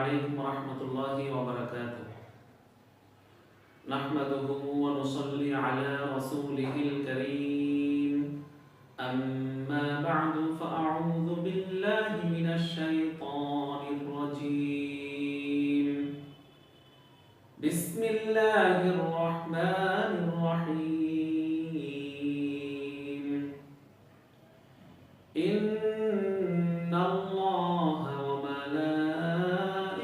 عليكم ورحمة الله وبركاته. نحمده ونصلي على رسوله الكريم. أما بعد فأعوذ بالله من الشيطان الرجيم. بسم الله الرحمن الرحيم. إن الله وملائكته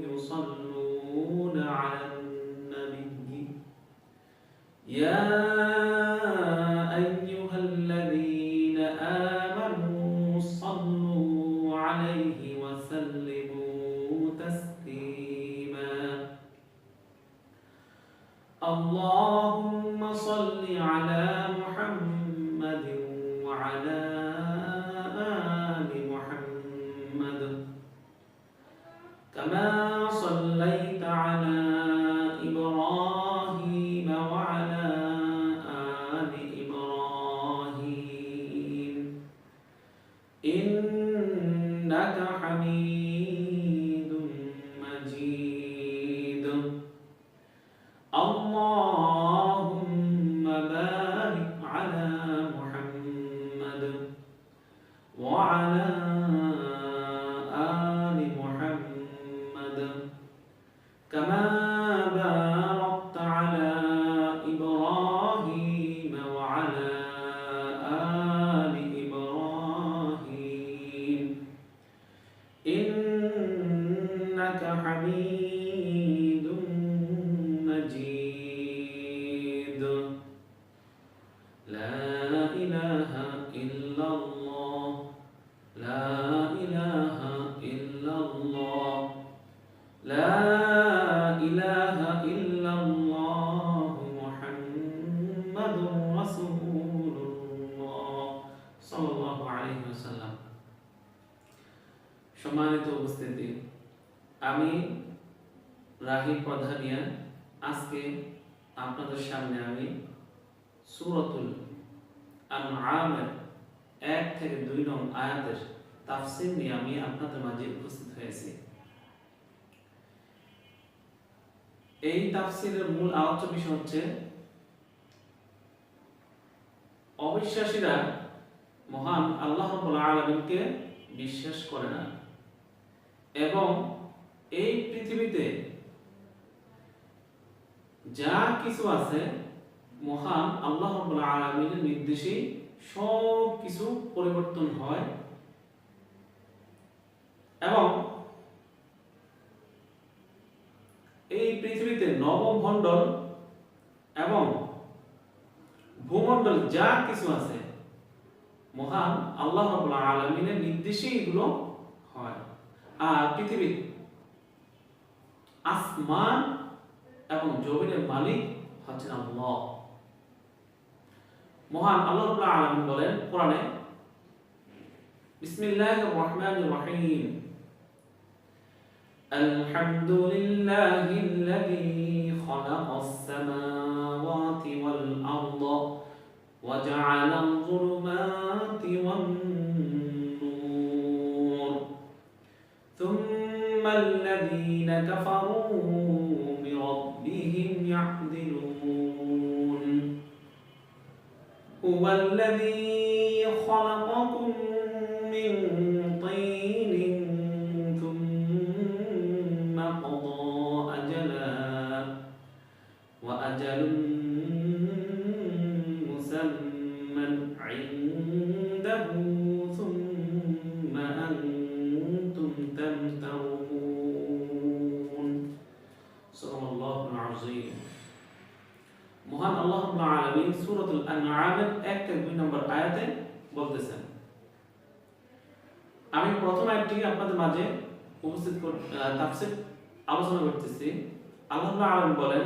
يصلون على النبي يا أيها الذين آمنوا صلوا عليه وسلموا تسليما. اللهم صل على محمد وعلى آل محمد كما صليت على إبراهيم وعلى آل إبراهيم إنك حميد مجيد. اللهم بارك على محمد وعلى آل محمد كما باركت على إبراهيم وعلى آل إبراهيم إنك حميد مجيد. لا إله إلا الله لا إله إلا الله لا إله إلا الله محمد رسول الله صلى الله عليه وسلم. সম্মানিত উপস্থিতি, আমি রাহি প্রধানিয়া আজকে আপনাদের সামনে আমি সূরাতুল আনআমের 1 থেকে 2 নং আয়াতের তাফসীর নিয়ে আমি আপনাদের মাঝে উপস্থিত হয়েছি। এই তাফসীরের মূল আলোচ্য বিষয় হচ্ছে অবিশ্বাসীরা মহান আল্লাহ রাব্বুল আলামিনকে বিশ্বাস করে না এবং এই পৃথিবীতে যা কিছু আছে মহান আল্লাহ রাব্বুল আলামিনের নির্দেশেই সব কিছু পরিবর্তন হয় এবং এই পৃথিবীতে নবমণ্ডল এবং ভূমণ্ডল যা কিছু আছে মহান আল্লাহ রাব্বুল আলামিনের নির্দেশেই এগুলো হয়। আর পৃথিবীর আসমান এবং জমিনের মালিক হচ্ছেন আল্লাহ। মহান আল্লাহ রাব্বুল আলামিন বলেন কোরআনে, বিসমিল্লাহির রহমানির রহিম, আলহামদুলিল্লাহিল্লাযী খালাকাস সামাওয়াতি ওয়াল আরদা ওয়া জাআলাল যুলুমাতি ওয়ান নূর থুম্মাল লাযীনা কাফারু বিরাব্বিহিম ইয়াহদিলুন هو الذي خلقكم من طين ثم قضى أجلا وأجل مسمى عنده ثم أنتم تمترون. صدق الله العظيم. মহান আল্লাহ রাব্বুল আলামিন সূরাতুল আনআমের 1 থেকে 2 নম্বর আয়াতে বলতেছেন, আমি প্রথম আয়াতটি আপনাদের মাঝে উপস্থিত তাফসীর আলোচনা করতেছি। আল্লাহ রাব্বুল আলামিন বলেন,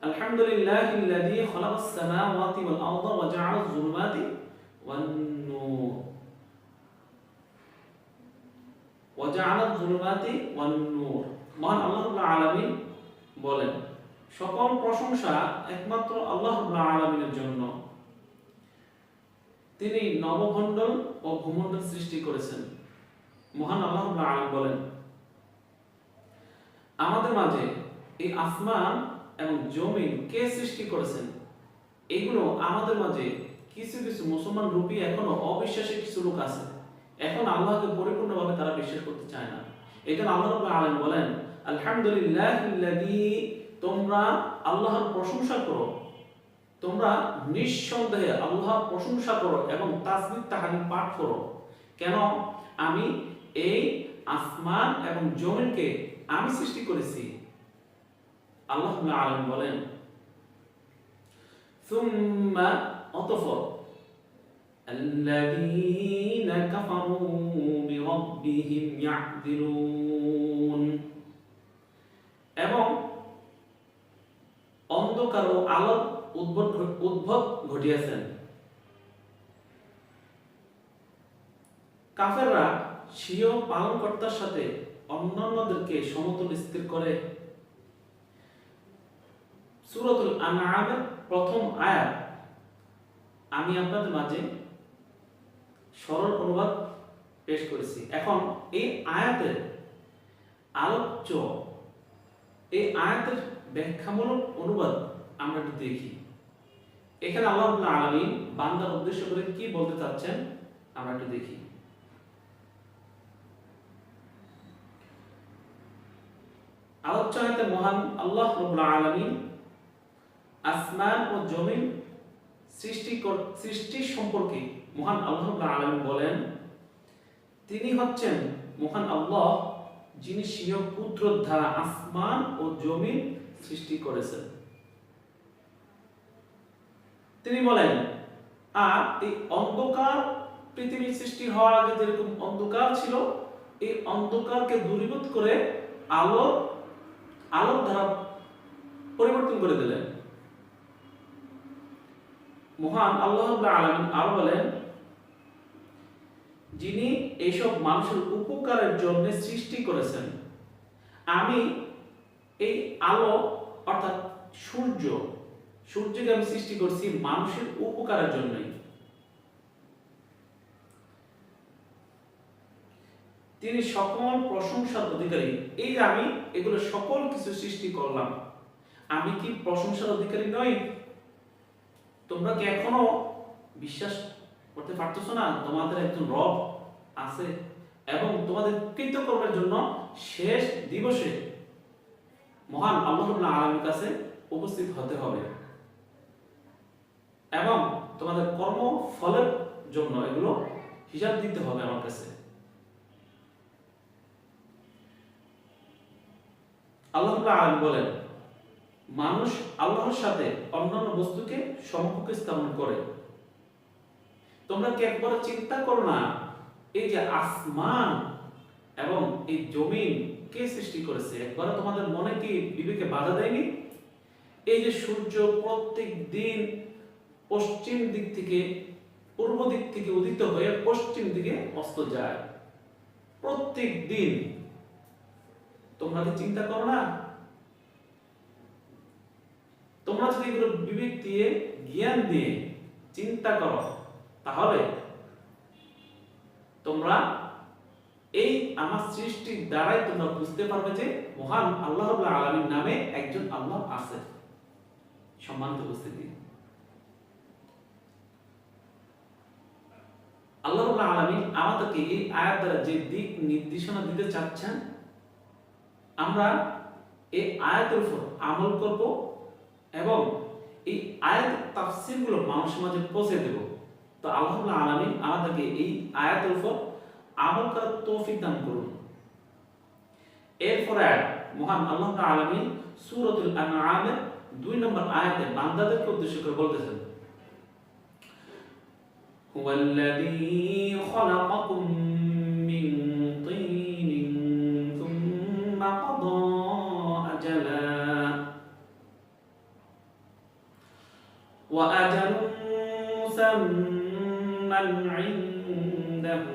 আলহামদুলিল্লাহিল্লাযী খালাকাস সামাওয়াতি ওয়াল আরদা ওয়া জাআলাজ যুলুমাতি ওয়ান নূর ওয়া জাআলাজ যুলুমাতি ওয়ান নূর। মহান আল্লাহ রাব্বুল আলামিন বলেন, সকল প্রশংসা একমাত্র আল্লাহ রাব্বুল আলামিনের জন্য। তিনি নবমণ্ডল ও ভূমণ্ডল সৃষ্টি করেছেন। মহান আল্লাহ রাব্বুল আলামিন বলেন, আমাদের মাঝে এই আসমান এবং জমিন কে সৃষ্টি করেছেন, এগুলো আমাদের মাঝে কিছু কিছু মুসলমান রূপী এখনো অবিশ্বাসী কিছু লোক আছে। এখন আল্লাহকে পরিপূর্ণভাবে তারা বিশ্বাস করতে চায় না। এখানে আল্লাহ রাব্বুল আলামিন বলেন, আলহামদুলিল্লাহিল্লাযী, তোমরা আল্লাহর প্রশংসা করো, তোমরা নিঃসন্দেহে আল্লাহর প্রশংসা করো এবং তাসবিহ তাহলিল পাঠ করো। কেন? আমি এই আসমান এবং জমিনকে আমি সৃষ্টি করেছি। আল্লাহ রাব্বুল আলামিন বলেন, সুম্মা, অতঃপর, আল্লাযীনা কাফারু বিরাব্বিহিম ইয়া'দিলুন, এবং অন্ধকার ও আলোর উদ্ভব ঘটিয়েছেন। কাফেররা স্বীয় পালনকর্তার সাথে অন্যান্যদেরকে সমতুল স্থির করে। সূরাতুল আনআমের প্রথম আয়াত আমি আপনাদের মাঝে সরল অনুবাদ পেশ করেছি। এখন এই আয়াতের আলোচ্য, এই আয়াতের ব্যাখ্যামূলক অনুবাদ আমরা একটু দেখি। এখানে আল্লাহ রাব্বুল আলামিন বান্দার উদ্দেশ্য করে কি বলতে চাচ্ছেন আমরা একটু দেখি। আলোচ্য আয়াতে মহান আল্লাহ রাব্বুল আলামিন আসমান ও জমিন সৃষ্টি সম্পর্কে মহান আল্লাহ রাব্বুল আলামিন বলেন, তিনি হচ্ছেন মহান আল্লাহ, যিনি স্বীয় পুত্র দ্বারা আসমান ও জমিন সৃষ্টি করেছেন। তিনি বলেন, আর এই অন্ধকার, পৃথিবীর সৃষ্টি হওয়ার আগে যেরকম অন্ধকার ছিল, এই অন্ধকারকে দূরীভূত করে আলোর ধারা পরিবর্তন করে দিলেন। মহান আল্লাহ রাব্বুল আলামিন আরো বলেন, যিনি এইসব মানুষের উপকারের জন্য সৃষ্টি করেছেন। আমি এই আলো অর্থাৎ সূর্যকে আমি সৃষ্টি করছি মানুষের উপকারের জন্যই। তিনি সকল প্রশংসার অধিকারী। এই যে আমি এগুলো সকল কিছু সৃষ্টি করলাম, আমি কি প্রশংসার অধিকারী নই? তোমরা কি এখনো বিশ্বাস করতে পারতেছো না তোমাদের একজন রব আছে এবং তোমাদের কৃতকর্মের জন্য শেষ দিবসে মহান আল্লাহ রাব্বুল আলামিনের কাছে উপস্থিত হতে হবে এবং তোমাদের কর্ম ফলের জন্য এগুলো হিসাব দিতে হবে আমার কাছে। আল্লাহ রাব্বুল আলামিন বলেন, মানুষ আল্লাহর সাথে অন্যান্য বস্তুকে সমকক্ষ স্থাপন করে। তোমরা কি একবার চিন্তা করো না, এই যে আসমান এবং এই জমিন কে সৃষ্টি করেছে? একবার তোমাদের মনে কি বিবেকে বাধা দেয়নি? এই যে সূর্য প্রত্যেক দিন পশ্চিম দিক থেকে, পূর্ব দিক থেকে উদিত হয়ে পশ্চিম দিকে অস্ত যায় প্রত্যেক দিন, তোমরা কি চিন্তা করো না? তোমরা যদি এগুলো বিবেক দিয়ে, জ্ঞান দিয়ে চিন্তা করো, তাহলে তোমরা এই আমার সৃষ্টির দ্বারাই তোমরা বুঝতে পারবে যে মহান আল্লাহ রাব্বুল আলামিন নামে একজন আল্লাহ আছে। সম্মানিত উপস্থিতি, আল্লাহ রাব্বুল আলামিন আমাদেরকে এই আয়াত দ্বারা যে দিক নির্দেশনা দিতে চাচ্ছেন, আমরা এই আয়াতের উপর আমল করব এবং এই আয়াতের তাফসীরগুলো মানুষের মাঝে পৌঁছে দেব। তো আল্লাহ রাব্বুল আলামিন আমাদেরকে এই আয়াতের উপর আমল করার তৌফিক দান করুন। এরপর মহান আল্লাহ রাব্বুল আলামিন সূরাতুল আনআমের 2 নম্বর আয়াতে বান্দাদেরকে উদ্দেশ্য করে বলতেছেন, হুয়াল্লাযী খালাকাকুম মিন তিনিন সুম্মা কাদা আজালা ওয়া আজালুন মুসাম্মান ইনদাহু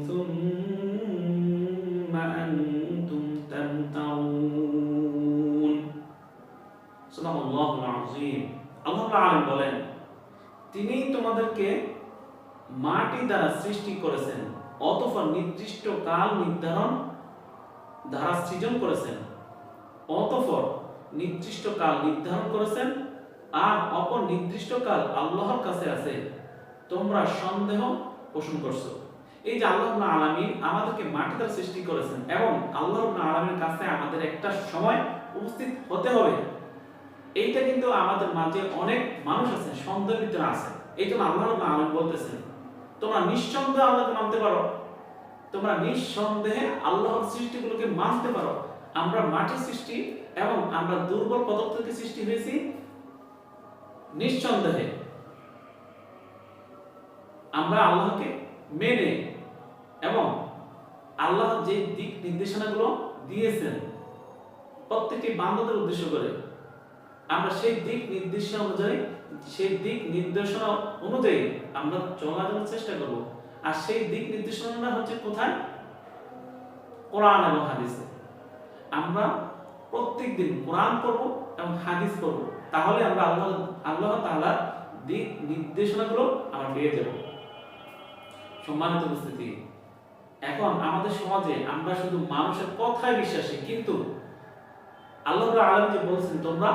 সুম্মা আনতুম তামতারুন। সুবহানাল্লাহুল আযীম। আল্লাহ রাব্বুল আলামিন বলেন, তিনি তোমাদেরকে মাটি দ্বারা সৃষ্টি করেছেন, অতঃপর নির্দিষ্ট কাল নির্ধারণ দ্বারা সৃজন করেছেন। অতঃপর নির্দিষ্ট কাল নির্ধারণ করেছেন, আর অপর নির্দিষ্ট কাল আল্লাহর কাছে আছে, তোমরা সন্দেহ পোষণ করছো। এই যে আল্লাহ রাব্বুল আলামিন আমাদেরকে মাটি দ্বারা সৃষ্টি করেছেন এবং আল্লাহ রাব্বুল আলামিনের কাছে আমাদের একটা সময় উপস্থিত হতে হবে, এইটা কিন্তু আমাদের মাঝে অনেক মানুষ আছে সন্দেহের ভিতরে আছে। এই জন্য আল্লাহ রাব্বুল আলামিন বলতেছেন তোমরা নিঃসন্দেহে আল্লাহকে মানতে পারো, তোমরা নিঃসন্দেহে আল্লাহর সৃষ্টিগুলোকে মানতে পারো। আমরা মাটির সৃষ্টি এবং আমরা দুর্বল পদার্থ থেকে সৃষ্টি হয়েছি, নিঃসন্দেহে আমরা আল্লাহকে মেনে এবং আল্লাহ যে দিক নির্দেশনাগুলো দিয়েছেন প্রত্যেকটি বান্দাদের উদ্দেশ্য করে, আমরা সেই দিক নির্দেশনা অনুযায়ী আমরা চলার চেষ্টা করব। আর সেই দিক নির্দেশনা হচ্ছে কোথায়? কোরআন এবং হাদিসে। আমরা প্রত্যেকদিন কোরআন পড়ব এবং হাদিস পড়ব, তাহলে আমরা আল্লাহ তাআলার দিক নির্দেশনাগুলো আমরা পেয়ে যাব। সম্মানিত উপস্থিতি, এখন আমাদের সমাজে আমরা শুধু মানুষের কথায় বিশ্বাসী, কিন্তু আল্লাহ রাব্বুল আলামিন যে বলছেন তোমরা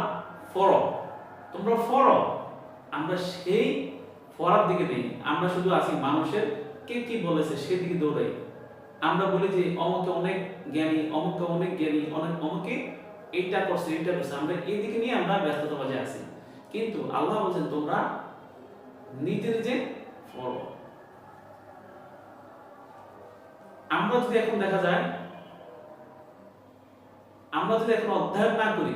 ফরো, আমরা সেই ফরার দিকে নেই। আমরা শুধু আছি মানুষের কে কি বলেছে সেদিকে দৌড়াই। আমরা বলি যে অমুকে অনেক জ্ঞানী, অমুকে এইটা করছে। আমরা এই দিকে নিয়ে আমরা ব্যস্ততা মাঝে আছি, কিন্তু আল্লাহ বলছেন তোমরা নিজে ফরো। আমরা যদি এখন দেখা যায়, আমরা যদি এখন অধ্যয়ন না করি,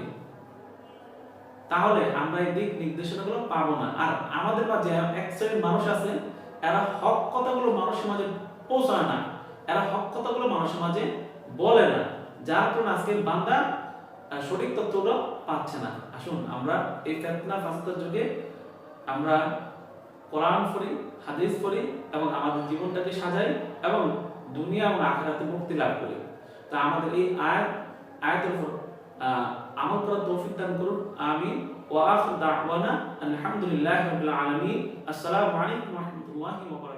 তাহলে আমরা এই দিক নির্দেশনাগুলো পাবো না। আর আমাদের মাঝে এক শ্রেণীর মানুষ আছে, এরা হক কথাগুলো মানুষের মাঝে পৌঁছায় না, এরা হক কথাগুলো মানুষের মাঝে বলে না, যার কারণে আজকে বান্দা সঠিক তথ্যগুলো পাচ্ছে না। আসুন আমরা এই ফিতনা ফাসাদের যুগে আমরা কোরআন পড়ি, হাদিস পড়ি এবং আমাদের জীবনটাকে সাজাই এবং দুনিয়া এবং আখিরাতে মুক্তি লাভ করি। তা আমাদের এই আয়াতের উপর আমল করার তৌফিক দান করুন। আমিন। ওয়া আখিরু দাওয়ানা আলহামদুলিল্লাহি রাব্বিল আলামিন। আসসালামু আলাইকুম ওয়া রাহমাতুল্লাহি ওয়া বারাকাতুহু।